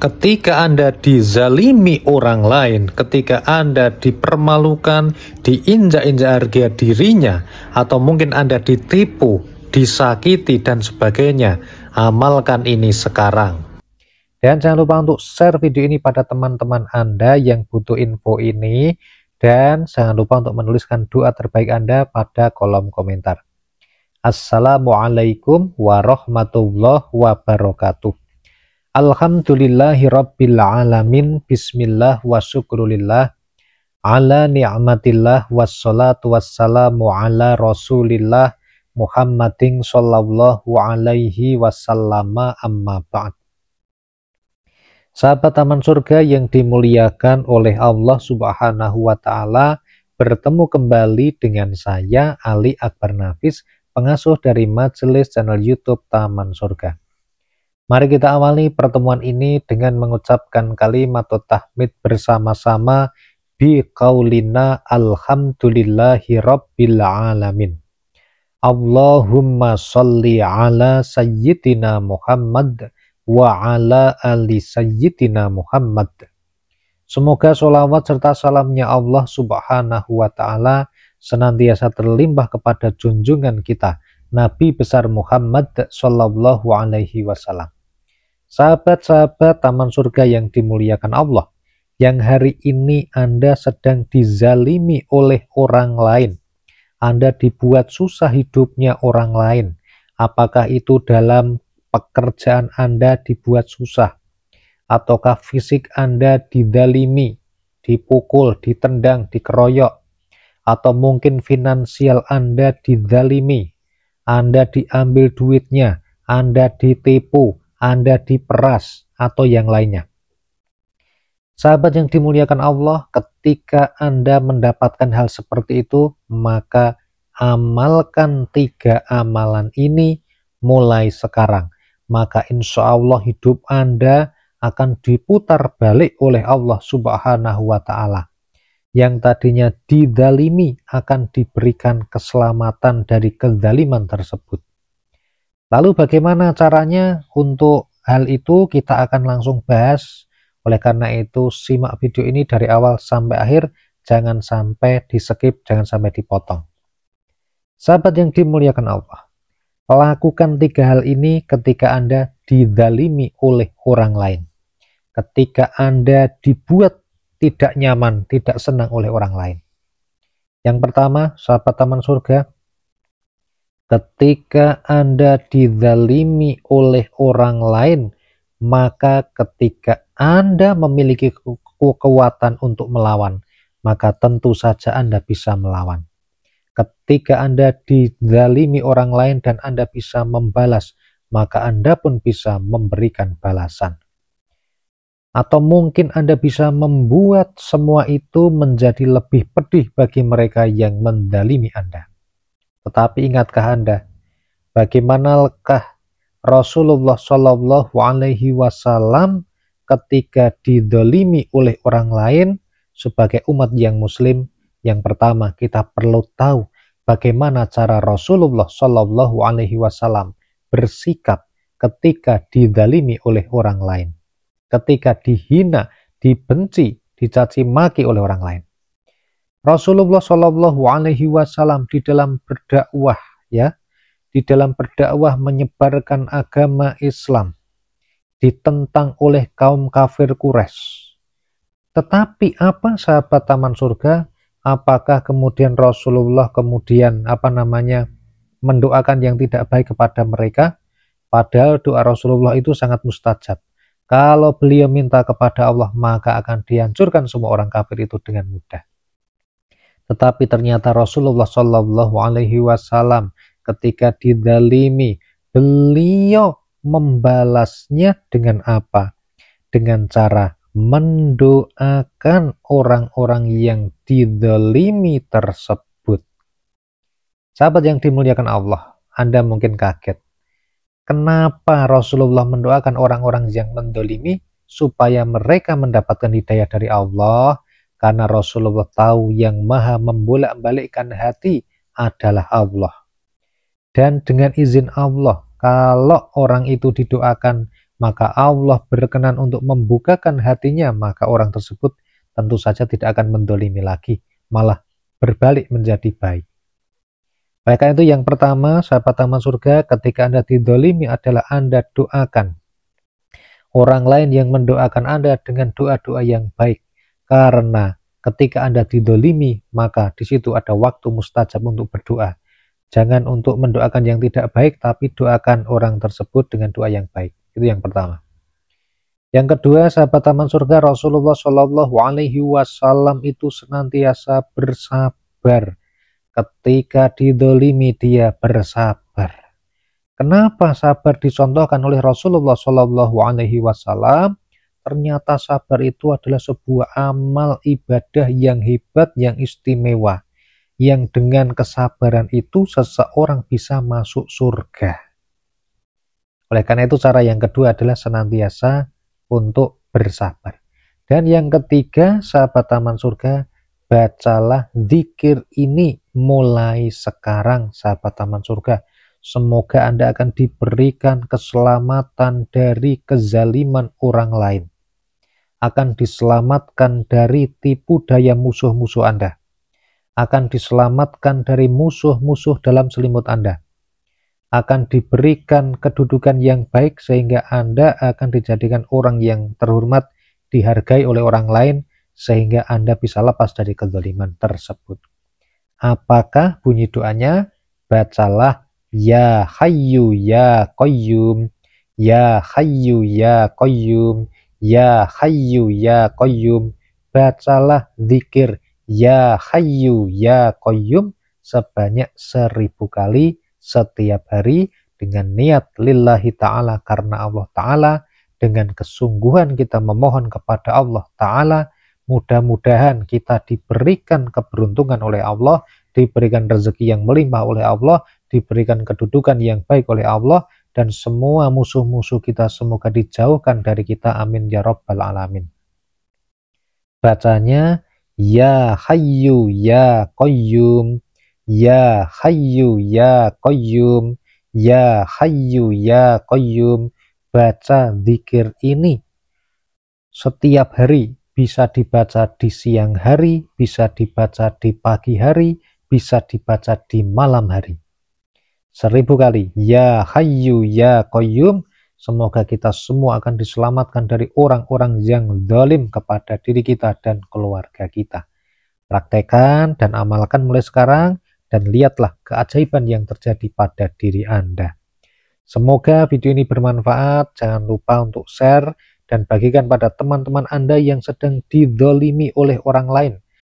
Ketika Anda dizalimi orang lain, ketika Anda dipermalukan, diinjak-injak harga dirinya, atau mungkin Anda ditipu, disakiti, dan sebagainya, amalkan ini sekarang. Dan jangan lupa untuk share video ini pada teman-teman Anda yang butuh info ini, dan jangan lupa untuk menuliskan doa terbaik Anda pada kolom komentar. Assalamualaikum warahmatullahi wabarakatuh. Alhamdulillahi rabbil alamin. Bismillah wa syukrulillah ala ni'matillah wassalatu wassalamu ala rasulillah Muhammadin sallallahu alaihi wasallama amma ba'd. Sahabat Taman Surga yang dimuliakan oleh Allah Subhanahu wa Ta'ala, bertemu kembali dengan saya Ali Akbar Nafis, pengasuh dari majelis channel YouTube Taman Surga. Mari kita awali pertemuan ini dengan mengucapkan kalimat tahmid bersama-sama bi qaulina alhamdulillahi rabbil alamin. Allahumma sholli ala sayyidina Muhammad wa ala ali sayyidina Muhammad. Semoga sholawat serta salamnya Allah Subhanahu wa Ta'ala senantiasa terlimpah kepada junjungan kita Nabi besar Muhammad Sallallahu Alaihi Wasallam. Sahabat-sahabat Taman Surga yang dimuliakan Allah, yang hari ini Anda sedang dizalimi oleh orang lain, Anda dibuat susah hidupnya orang lain, apakah itu dalam pekerjaan Anda dibuat susah, ataukah fisik Anda dizalimi, dipukul, ditendang, dikeroyok, atau mungkin finansial Anda dizalimi, Anda diambil duitnya, Anda ditipu, Anda diperas, atau yang lainnya. Sahabat yang dimuliakan Allah, ketika Anda mendapatkan hal seperti itu, maka amalkan 3 amalan ini mulai sekarang. Maka insya Allah hidup Anda akan diputar balik oleh Allah Subhanahu wa Ta'ala. Yang tadinya dizalimi akan diberikan keselamatan dari kezaliman tersebut. Lalu bagaimana caranya? Untuk hal itu kita akan langsung bahas. Oleh karena itu simak video ini dari awal sampai akhir. Jangan sampai di skip, jangan sampai dipotong. Sahabat yang dimuliakan Allah, lakukan 3 hal ini ketika Anda dizalimi oleh orang lain. Ketika Anda dibuat tidak nyaman, tidak senang oleh orang lain. Yang pertama, sahabat Taman Surga, ketika Anda dizalimi oleh orang lain, maka ketika Anda memiliki kekuatan untuk melawan, maka tentu saja Anda bisa melawan. Ketika Anda dizalimi orang lain dan Anda bisa membalas, maka Anda pun bisa memberikan balasan. Atau mungkin Anda bisa membuat semua itu menjadi lebih pedih bagi mereka yang menzalimi Anda. Tetapi ingatkah Anda, bagaimanakah Rasulullah Shallallahu Alaihi Wasallam ketika dizalimi oleh orang lain? Sebagai umat yang muslim, yang pertama kita perlu tahu bagaimana cara Rasulullah Shallallahu Alaihi Wasallam bersikap ketika dizalimi oleh orang lain, ketika dihina, dibenci, dicaci maki oleh orang lain. Rasulullah Shallallahu Alaihi Wasallam di dalam berdakwah, di dalam berdakwah menyebarkan agama Islam, ditentang oleh kaum kafir Quraisy. Tetapi apa sahabat Taman Surga? Apakah kemudian Rasulullah kemudian mendoakan yang tidak baik kepada mereka? Padahal doa Rasulullah itu sangat mustajab. Kalau beliau minta kepada Allah, maka akan dihancurkan semua orang kafir itu dengan mudah. Tetapi ternyata Rasulullah Shallallahu Alaihi Wasallam ketika dizalimi, beliau membalasnya dengan apa? Dengan cara mendoakan orang-orang yang dizalimi tersebut. Sahabat yang dimuliakan Allah, Anda mungkin kaget. Kenapa Rasulullah mendoakan orang-orang yang menzalimi? Supaya mereka mendapatkan hidayah dari Allah. Karena Rasulullah tahu yang maha membolak-balikkan hati adalah Allah. Dan dengan izin Allah, kalau orang itu didoakan maka Allah berkenan untuk membukakan hatinya, maka orang tersebut tentu saja tidak akan mendolimi lagi, malah berbalik menjadi baik. Oleh karena itu, yang pertama, sahabat taman surga, ketika Anda didolimi adalah Anda doakan orang lain yang mendoakan Anda dengan doa-doa yang baik. Karena ketika Anda didolimi, maka di situ ada waktu mustajab untuk berdoa. Jangan untuk mendoakan yang tidak baik, tapi doakan orang tersebut dengan doa yang baik. Itu yang pertama. Yang kedua, sahabat taman surga, Rasulullah Shallallahu Alaihi Wasallam itu senantiasa bersabar. Ketika didolimi, dia bersabar. Kenapa sabar dicontohkan oleh Rasulullah Shallallahu Alaihi Wasallam? Ternyata sabar itu adalah sebuah amal ibadah yang hebat, yang istimewa, yang dengan kesabaran itu seseorang bisa masuk surga. Oleh karena itu, cara yang kedua adalah senantiasa untuk bersabar. Dan yang ketiga, sahabat taman surga, bacalah zikir ini mulai sekarang, sahabat taman surga. Semoga Anda akan diberikan keselamatan dari kezaliman orang lain, akan diselamatkan dari tipu daya musuh-musuh Anda, akan diselamatkan dari musuh-musuh dalam selimut Anda, akan diberikan kedudukan yang baik sehingga Anda akan dijadikan orang yang terhormat, dihargai oleh orang lain, sehingga Anda bisa lepas dari kezaliman tersebut. Apakah bunyi doanya? Bacalah Ya Hayyu Ya Qayyum, Ya Hayyu Ya Qayyum, Ya Hayyu Ya Qayyum. Bacalah zikir Ya Hayyu Ya Qayyum sebanyak 1000 kali setiap hari dengan niat lillahi ta'ala, karena Allah ta'ala. Dengan kesungguhan kita memohon kepada Allah ta'ala, mudah-mudahan kita diberikan keberuntungan oleh Allah, diberikan rezeki yang melimpah oleh Allah, diberikan kedudukan yang baik oleh Allah, dan semua musuh-musuh kita semoga dijauhkan dari kita, amin ya rabbal alamin. Bacanya Ya Hayyu Ya Qayyum, Ya Hayyu Ya Qayyum, Ya Hayyu Ya Qayyum. Baca zikir ini setiap hari, bisa dibaca di siang hari, bisa dibaca di pagi hari, bisa dibaca di malam hari. 1000 kali Ya Hayyu Ya Qayyum. Semoga kita semua akan diselamatkan dari orang-orang yang zalim kepada diri kita dan keluarga kita. Praktekan dan amalkan mulai sekarang, dan lihatlah keajaiban yang terjadi pada diri Anda. Semoga video ini bermanfaat. Jangan lupa untuk share dan bagikan pada teman-teman Anda yang sedang dizalimi oleh orang lain.